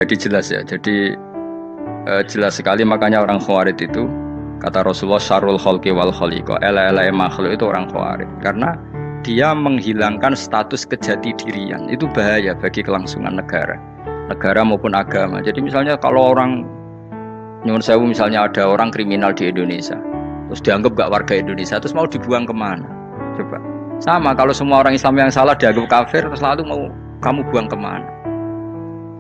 Jadi jelas ya, jadi jelas sekali makanya orang Khawarij itu kata Rasulullah syarrul khalqi wal khaliqa, ela-ela makhluk itu orang Khawarij karena dia menghilangkan status kejati dirian. Itu bahaya bagi kelangsungan negara maupun agama. Jadi misalnya kalau orang nyuwun sewu, misalnya ada orang kriminal di Indonesia terus dianggap gak warga Indonesia, terus mau dibuang kemana? Coba sama kalau semua orang Islam yang salah dianggap kafir, terus lalu mau kamu buang kemana?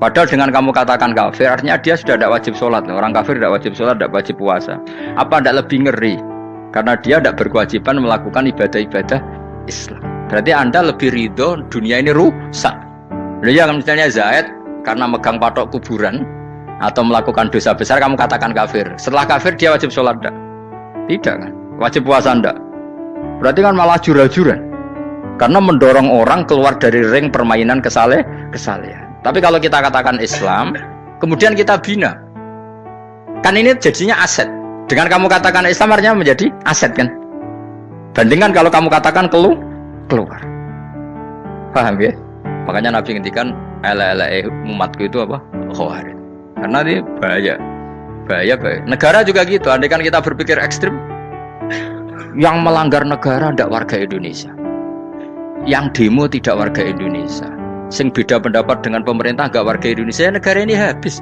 Padahal dengan kamu katakan kafir, artinya dia sudah tidak wajib sholat. Orang kafir tidak wajib sholat, tidak wajib puasa. Apa tidak lebih ngeri? Karena dia tidak berkewajiban melakukan ibadah-ibadah Islam. Berarti Anda lebih ridho dunia ini rusak. Ya misalnya Zaid karena megang patok kuburan atau melakukan dosa besar, kamu katakan kafir. Setelah kafir dia wajib sholat tidak? Tidak kan? Wajib puasa tidak? Berarti kan malah jura-jura. Karena mendorong orang keluar dari ring permainan kesalehan. Tapi kalau kita katakan Islam, kemudian kita bina, kan ini jadinya aset. Dengan kamu katakan Islam artinya menjadi aset kan? Bandingkan kalau kamu katakan keluar. Paham ya? Makanya Nabi ngendikan ala umatku itu apa? Khawarij. Karena ini bahaya. Negara juga gitu. Andai kan kita berpikir ekstrim, yang melanggar negara tidak warga Indonesia, yang demo tidak warga Indonesia, sing beda pendapat dengan pemerintah gak warga Indonesia, negara ini habis.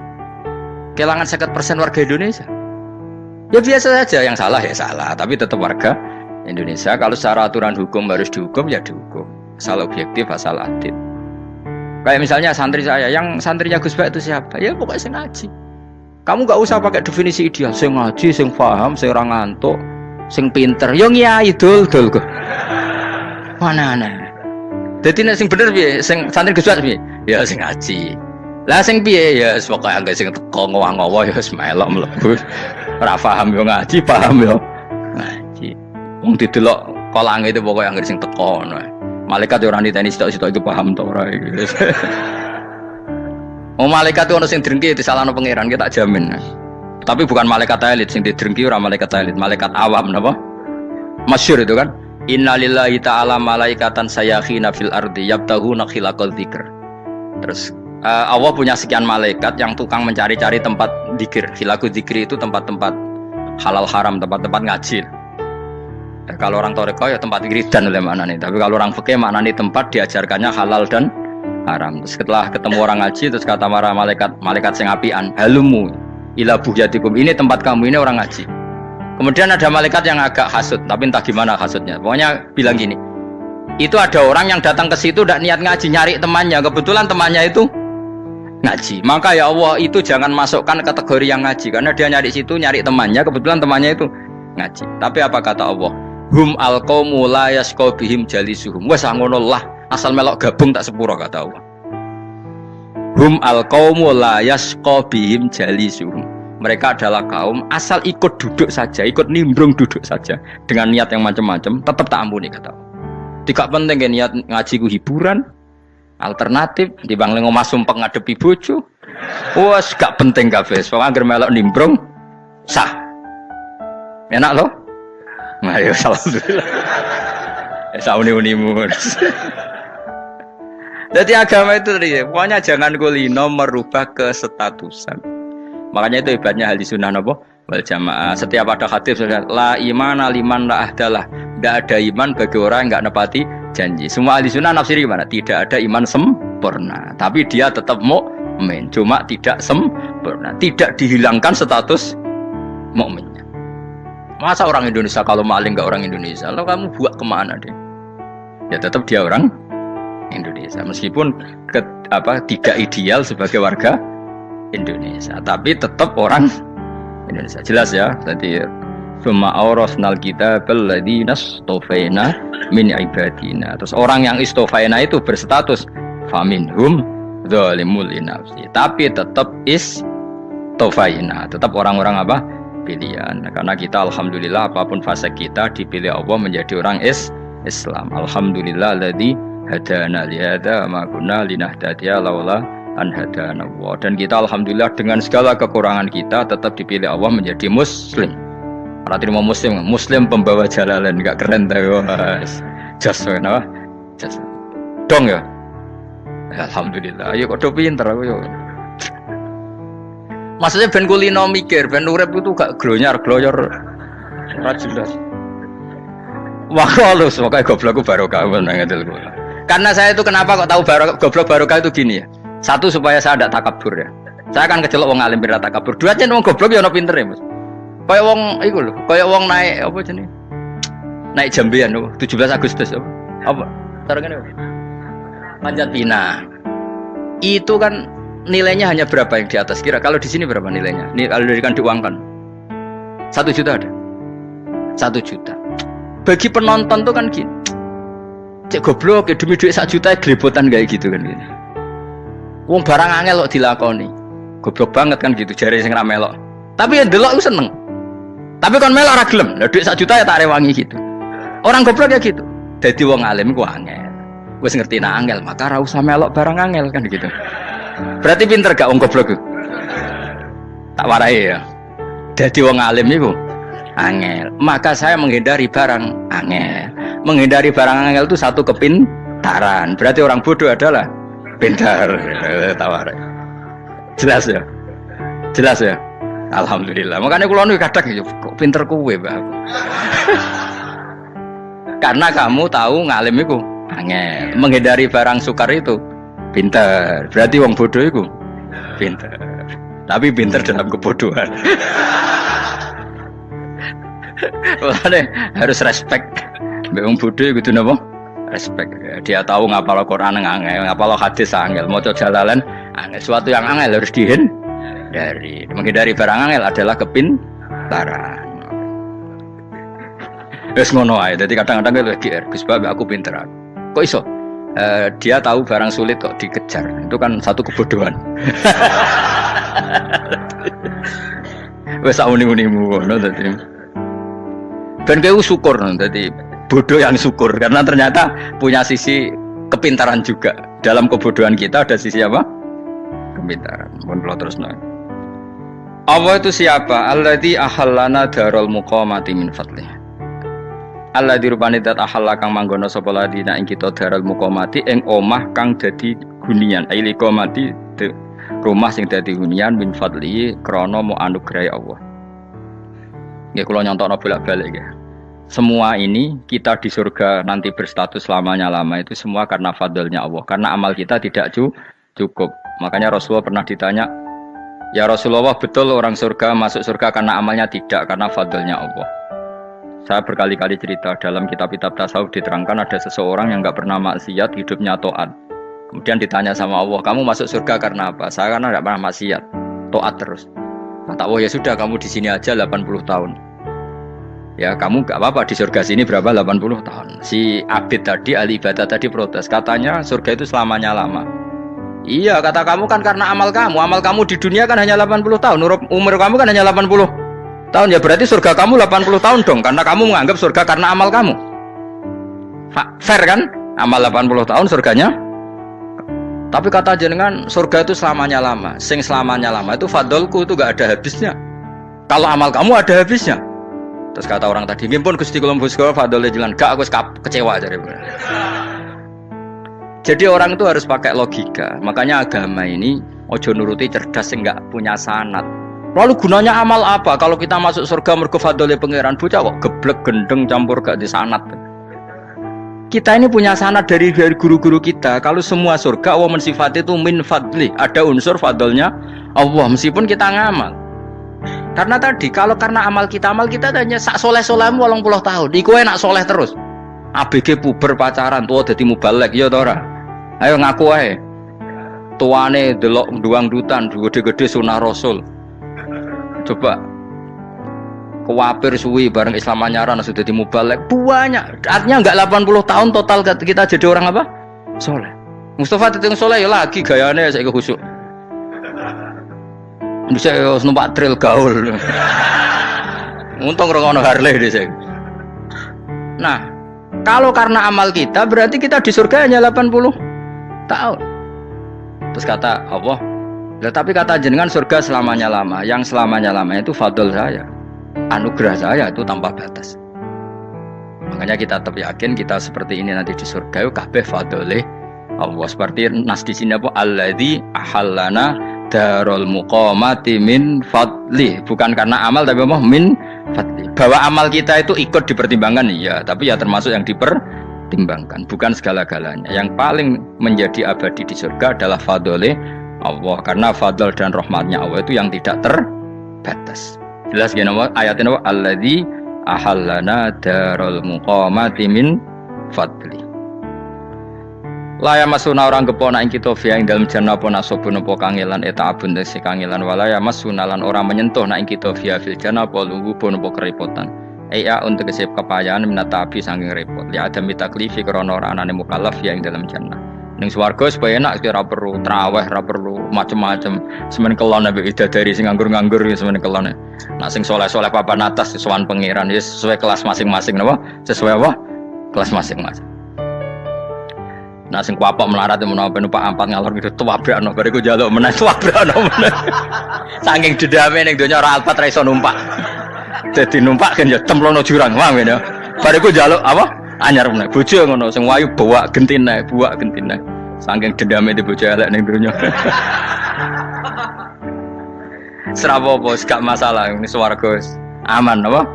Kehilangan 50% warga Indonesia. Ya biasa saja, yang salah ya salah, tapi tetap warga Indonesia. Kalau secara aturan hukum harus dihukum ya dihukum, asal objektif, asal adil. Kayak misalnya santri saya, yang santrinya Gus Bak itu siapa? Ya pokoknya sing ngaji. Kamu gak usah pakai definisi ideal, sing ngaji, sing paham, sing ora ngantuk, sing pinter. Yo ngiyai dul kok. Mana. Jadi nek sing bener piye? Sing santri Gus Bak piye? Ya sing ngaji. Lah sing piye? Ya pokoke anggere sing teko ngowah-ngowah ya wis melok mlebu. Ora paham yo ngaji, paham yo ngaji. Wong didelok kolange itu pokoke anggere sing teko ngono. Malaikat yo ora niteni sitok-sitok iki paham to ora iki. Oh malaikat itu ono sing drengki disalahno pangeran, kita tak jamin. Tapi bukan malaikat elit sing didrengki, ora malaikat elit, malaikat awam napa? Masyhur itu kan. Innalillahi ta'ala malaikatan sayakhina fil ardi yabtaghuna khilaqal dzikr. Terus Allah punya sekian malaikat yang tukang mencari-cari tempat dzikir. Khilaqul dzikri itu tempat-tempat halal haram, tempat-tempat ngaji. Kalau orang toreko ya tempat wiridan oleh maknanya. Tapi kalau orang fikih maknanya tempat diajarkannya halal dan haram. Terus setelah ketemu orang ngaji, terus kata para malaikat sing apian, halumu ila buhyatikum, ini tempat kamu, ini orang ngaji. Kemudian ada malaikat yang agak hasud, tapi entah gimana hasudnya. Pokoknya bilang gini, itu ada orang yang datang ke situ tidak niat ngaji, nyari temannya. Kebetulan temannya itu ngaji. Maka ya Allah itu jangan masukkan kategori yang ngaji, karena dia nyari situ nyari temannya. Kebetulan temannya itu ngaji. Tapi apa kata Allah? Hum alqaumu la yasqa bihim jalisuhum. Wes ngono lah, asal melok gabung tak sepuro kata Allah. Hum alqaumu la yasqa bihim jalisuhum. Mereka adalah kaum asal ikut duduk saja, ikut nimbrung duduk saja dengan niat yang macam-macam, tetap tak ampuni kata Allah. Tidak penting kan niat ngaji ku hiburan, alternatif dibanding ngomong sumpah ngadepi bojo. Wes gak penting kabeh. Wong anggere melok nimbrung sah. Enak loh. Nah, ya alhamdulillah. Sauni-unimu. Jadi agama itu tadi, pokoknya jangan kulino merubah kestatusan. Makanya itu hebatnya ahli sunnah wal jamaah. Setiap ada hadis la imana liman la ahdalah. Tidak ada iman bagi orang yang tidak nepati janji. Semua ahli sunnah nafsiri gimana? Tidak ada iman sempurna, tapi dia tetap mukmin, cuma tidak sempurna. Tidak dihilangkan status mukminnya. Masa orang Indonesia kalau maling nggak orang Indonesia? Lalu kamu buat kemana deh? Ya tetap dia orang Indonesia, meskipun tidak ideal sebagai warga Indonesia, tapi tetap orang Indonesia. Jelas ya. Jadi summa awrasnal kitabal ladzina istofaina min ibadina. Terus orang yang istofaina itu berstatus faminhum zalimul linafsi, tapi tetap istofaina, tetap orang-orang apa? Pilihan. Karena kita alhamdulillah apapun fase kita dipilih Allah menjadi orang Islam. Alhamdulillah alladzi hadana li hadza ma kunna linahtadiya laula an hadana Allah. Dan kita alhamdulillah dengan segala kekurangan kita tetap dipilih Allah menjadi muslim. Ora terima muslim pembawa jalalan, enggak keren ta guys. Jas apa? Jas. Dong ya. Alhamdulillah. Ayo kok do pinter aku yo. Maksudnya ben kulino mikir, ben urip itu gak gloyor ora jelas. Wah, halus pokoke goblokku barokah ngedel kula. Karena saya itu kenapa kok tahu goblok barokah itu gini ya. Satu supaya saya tidak takabur ya. Saya akan kecelok wong alim ben takabur. Dua aja wong goblok ya ono pinter ya, Mas. Kayak wong iku lho, kayak wong naik apa jenenge? Naik jambean 17 Agustus apa? Apa? Tarangane apa? Panjat Pinang. Itu kan nilainya hanya berapa yang di atas? Kira kalau di sini berapa nilainya? Ini kalau diberikan diuangkan 1 juta ada? 1 juta. Bagi penonton tuh kan gini. Cek goblok ya demi duit 1 juta glebotan kayak gitu kan gitu. Wong barang angel kok dilakoni. Goblok banget kan gitu jare sing ra melok. Tapi yang delok ku seneng. Tapi kon melok ora gelem. Lah duit 1 juta ya tak rewangi gitu. Orang goblok ya gitu. Dadi wong alim ku angel. Wis ngerti nak angel, maka ora usah melok barang angel kan gitu. Berarti pinter gak wong goblok ku? Tak warai ya. Dadi wong alim iku angel. Maka saya menghindari barang angel. Menghindari barang angel itu satu kepintaran. Berarti orang bodoh adalah pintar. Tawar. Jelas ya? Jelas ya? Alhamdulillah. Makanya kula nu kadang kok pinter kowe, Mbak. Karena kamu tahu ngalim iku angel. Menghindari barang sukar itu pintar. Berarti wong bodoh iku pintar. Tapi pintar dalam kebodohan. Makanya harus respect. Mbak wong bodoh gitu napa? Respect. Dia tahu ngapal Quran angel, ngapal hadis angel, maca jalalan angel. Suatu yang angel harus dihindari. Menghindari barang angel adalah kepintaran. Wes ngono ae. Dadi kadang-kadang GR, Gus Bab aku pinter. Kok iso? Dia tahu barang sulit kok dikejar. Itu kan satu kebodohan. Wes sak muni-munimu ngono dadi. Ben kowe syukur dadi bodoh yang syukur karena ternyata punya sisi kepintaran juga. Dalam kebodohan kita ada sisi apa? Kepintaran. Mohon kula terusno. Allah itu siapa? Alladzi ahallana darul muqamati min fadlih. Alladzi rupane dat ahalla kang manggono sapa ladina ing kita darul muqamati ing omah kang dadi hunian. Aili qamati rumah sing dadi hunian min fadli krana mu anugrahe Allah. Nggih kula nyontokno bolak-balik nggih. Semua ini kita di surga nanti berstatus lamanya-lama itu semua karena fadlnya Allah. Karena amal kita tidak cukup. Makanya Rasulullah pernah ditanya, ya Rasulullah betul orang surga masuk surga karena amalnya tidak, karena fadlnya Allah. Saya berkali-kali cerita dalam kitab-kitab tasawuf diterangkan ada seseorang yang nggak pernah maksiat, hidupnya taat. Kemudian ditanya sama Allah, kamu masuk surga karena apa? Saya karena nggak pernah maksiat, taat terus. Kata Allah, ya sudah kamu di sini aja 80 tahun. Ya kamu gak apa-apa di surga sini berapa 80 tahun. Si Abid tadi, ahli ibadah tadi protes. Katanya surga itu selamanya lama. Iya kata kamu kan karena amal kamu. Amal kamu di dunia kan hanya 80 tahun. Umur kamu kan hanya 80 tahun. Ya berarti surga kamu 80 tahun dong. Karena kamu menganggap surga karena amal kamu. Fair kan? Amal 80 tahun surganya. Tapi kata jenengan surga itu selamanya lama. Sing selamanya lama itu fadolku itu gak ada habisnya. Kalau amal kamu ada habisnya. Terus kata orang tadi, "Nggih pun Gusti kula mbusga fadhole jalan." Gak, aku kecewa jare. Jadi orang itu harus pakai logika. Makanya agama ini ojo nuruti cerdas sing enggak punya sanad. Lalu gunanya amal apa? Kalau kita masuk surga mergo fadhole pangeran, bocah kok geblek gendeng campur gak di sanad. Kita ini punya sanad dari guru-guru kita. Kalau semua surga Allah mensifati itu min fadli, ada unsur fadlnya Allah meskipun kita ngamal. Karena tadi kalau karena amal kita hanya sak soleh-solehmu 80 tahun. Iku enak soleh terus. ABG puber pacaran tua dadi mubalek ya ta ora? Ayo ngaku ae. Tuane delok duang-dutan gede-gede sunah Rasul. Coba kuwapir suwi bareng Islam anyaran sudah dadi mubalek banyak. Artinya enggak 80 tahun total kita jadi orang apa? Soleh. Mustafa titik soleh ya lagi gayane saiki khusyuk. Bisa numpak trail gaul. Untung rokono Harley deh saya. Nah, kalau karena amal kita berarti kita di surga hanya 80 tahun. Terus kata Allah, tapi kata jenengan surga selamanya lama. Yang selamanya lama itu fadl saya, anugerah saya itu tanpa batas. Makanya kita tetap yakin kita seperti ini nanti di surga itu kabeh fadlih Allah. Seperti nas di sini apa? Alladzi ahallana darul muqamati min fadli, bukan karena amal tapi apa min fadli. Bahwa amal kita itu ikut dipertimbangkan iya, tapi ya termasuk yang dipertimbangkan, bukan segala-galanya. Yang paling menjadi abadi di surga adalah fadlile Allah, karena fadl dan rahmatnya Allah itu yang tidak terbatas. Jelas gini ayatnya apa? Alladzi ahallana darul muqamati min fadli. Laya masuna orang kepona ing kita via ing dalam jannah pona sobun apa kangelan eta abun desi kangelan walaya masuna lan orang menyentuh nak ing kita via fil jannah apa lungguh pun apa kerepotan. Iya untuk kesep kepayahan minata api saking repot. Li ada mitaklifi krana ora anane mukallaf via ing dalam jannah. Ning swarga supaya enak ora perlu traweh, ora perlu macem-macem. Semen kelon ambek widadari sing nganggur-nganggur ya semen kelone. Nak sing saleh-saleh papan atas sowan pangeran ya sesuai kelas masing-masing napa? Sesuai apa? Kelas masing-masing. Nah sing kuapok melarat menawa numpak ampat ngalor gitu tuwabrakno bariku njaluk meneh tuwabrakno meneh. Saking dendame ning donya ora alpat ra iso numpak. Dadi numpak kan ya templono jurang wae ya. Bariku njaluk apa? Anyar meneh. Bojo ngono sing wayu buak gentine. Saking dendame di bojo elek ning donya. Serapopo gak masalah ini swarga aman apa?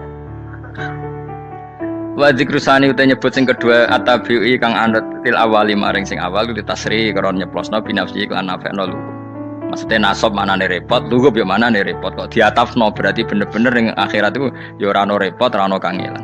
Wa dzikrusani uta nyebut sing kedua atabi'i kang anut til awali maring sing awal kudu tasri karo nyeplosno binafsi lan nafekno lugu. Maksudnya nasab manane repot, lugu yo manane repot kok diatafno berarti bener-bener ning akhirat iku yo ora ono repot, ora ono kangelan.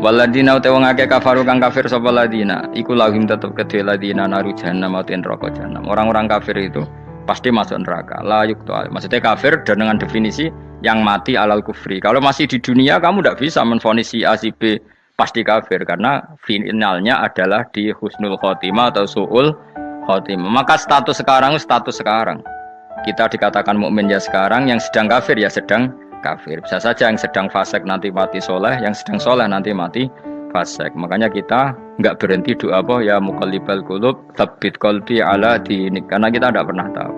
Waladina uta wong akeh kafaru kang kafir sapa ladina, iku lahum tetep kedhe ladina naru jahannam mauten neraka jahannam. Orang-orang kafir itu pasti masuk neraka. La yuqta. Maksudnya kafir dan dengan definisi yang mati alal kufri. Kalau masih di dunia kamu tidak bisa menvonis si A si B pasti kafir karena finalnya adalah di husnul khotimah atau su'ul khotimah. Maka status sekarang. Kita dikatakan mukmin ya sekarang, yang sedang kafir ya sedang kafir. Bisa saja yang sedang fasik nanti mati soleh, yang sedang soleh nanti mati fasik. Makanya kita enggak berhenti doa apa ya muqallibal qulub tsabbit qalbi ala dinik, karena kita tidak pernah tahu.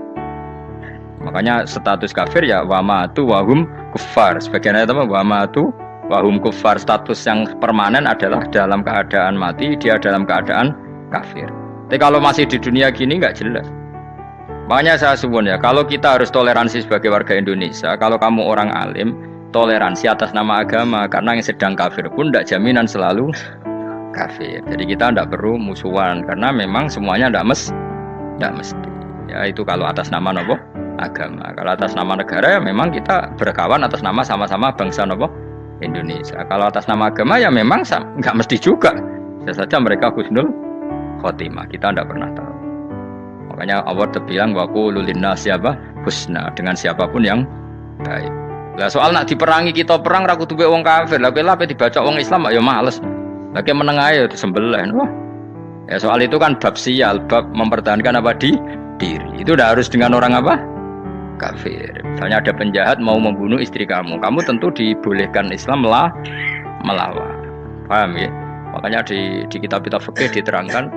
Makanya status kafir ya wamatu wahum kufar. Sebagian ayat apa wamatu wahum kufar, status yang permanen adalah dalam keadaan mati, dia dalam keadaan kafir. Tapi kalau masih di dunia gini nggak jelas. Makanya saya suwun ya, kalau kita harus toleransi sebagai warga Indonesia, kalau kamu orang alim, toleransi atas nama agama, karena yang sedang kafir pun tidak jaminan selalu kafir. Jadi kita tidak perlu musuhan, karena memang semuanya tidak mesti. Ya itu kalau atas nama nopo agama. Kalau atas nama negara ya memang kita berkawan atas nama sama-sama bangsa nopo Indonesia. Kalau atas nama agama ya memang nggak mesti juga. Bisa saja mereka husnul khotimah. Kita tidak pernah tahu. Makanya Allah terbilang wa qulul linnasi apa husna, dengan siapapun yang baik. Lah soal nak diperangi kita perang ra kudu wong kafir. Lah kowe lape dibaca wong Islam ya males. Lah ke meneng ae disembelih. Wah. Ya soal itu kan bab sial, bab mempertahankan apa di diri. Itu udah harus dengan orang apa? Kafir. Misalnya ada penjahat mau membunuh istri kamu tentu dibolehkan Islam melawan. Paham ya? Makanya di kitab-kitab fikih diterangkan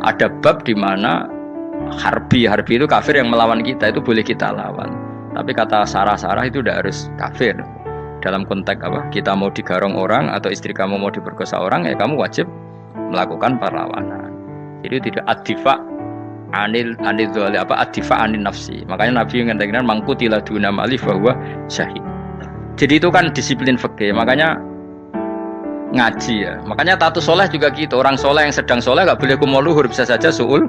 ada bab di mana harbi itu kafir yang melawan kita itu boleh kita lawan. Tapi kata sarah-sarah itu udah harus kafir. Dalam konteks apa? Kita mau digarong orang atau istri kamu mau diperkosa orang, ya kamu wajib melakukan perlawanan. Jadi tidak adifa anil dzali apa adifa anil nafsi. Makanya Nabi mengatakan mangkutila duna mali bahwa syahid. Jadi itu kan disiplin fikih. Makanya ngaji ya. Makanya tatus soleh juga gitu. Orang soleh yang sedang soleh nggak boleh kumo luhur, bisa saja suul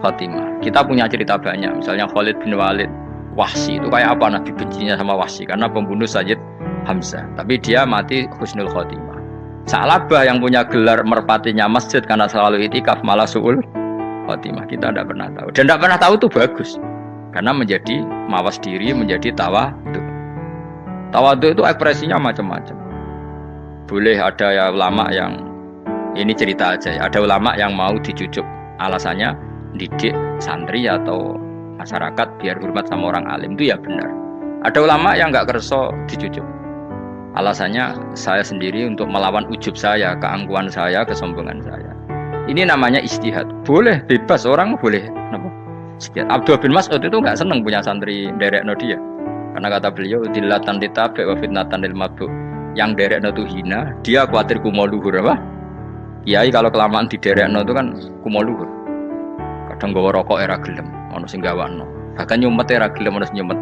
khotimah. Kita punya cerita banyak. Misalnya Khalid bin Walid, Wahsy itu kayak apa Nabi bencinya sama Wahsy karena pembunuh Sayyid Hamzah. Tapi dia mati husnul khotimah. Sa'labah yang punya gelar merpatinya masjid karena selalu itikaf malah suul khotimah. Kita tidak pernah tahu. Dan tidak pernah tahu itu bagus. Karena menjadi mawas diri, menjadi tawadu. Tawadu itu ekspresinya macam-macam. Boleh ada ya ulama yang, ini cerita aja ya, ada ulama yang mau dicucuk. Alasannya didik santri atau masyarakat biar hormat sama orang alim, itu ya benar. Ada ulama yang nggak kerso dicucuk. Alasannya saya sendiri untuk melawan ujub saya, keangkuhan saya, kesombongan saya. Ini namanya ijtihad. Boleh, bebas, orang boleh. Abdullah bin Mas'ud itu nggak senang punya santri derekno dia. Karena kata beliau, dillatan ditabe wa fitnatan lil mabdu. Yang derekno itu hina, dia khawatir kumo luhur apa? Kiai kalau kelamaan di derekno itu kan kumo luhur. Kadang gawa rokok era gelem, ono sing gawakno. Bahkan nyumet ya ra gelem nyumet.